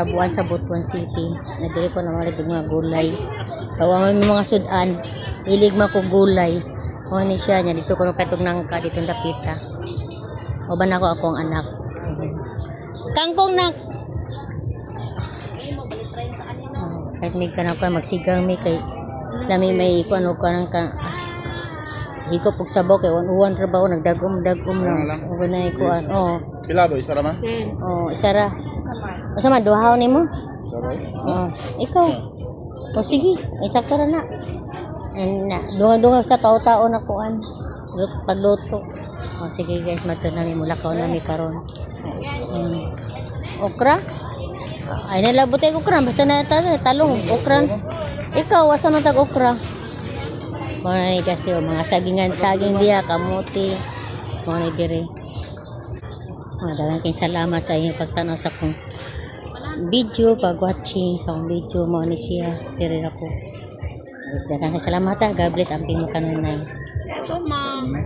Tabuan sa Butuan City. Nadiri ko na mga gulay. Kawa may mga sudan. Hilig man ko gulay. O ni siya niya dito ko no katog nangka dito dapita. O ba nako akong anak. Kangkong nak. Kahit may ka na ko magsigang may kay lami may ano ka nang ka higop og sabaw kay uwan trabaho nagdagom lang. O ganay ko oh. Pila ba isa ra man? Oh, isa ra. Asa man duhaw nimo? Oh, ikaw. O sige, i-sakto ra na. Na dunga sa pautaon na kuan. Pagluto. O sige guys, matud na mi mulakaw na mi karon. Okra? Ay nalabot ay okra basta na talong okra. Ikaw asa man tag okra? Mga gasti mga saging diya kamuti. Mga dire. Daghang kay salamat sa inyong pagtanaw sa akong video, pag-watching sa akong video mo ni siya dire ako. Daghang salamat. God bless ang pimo kanunay. Ito, ma'am.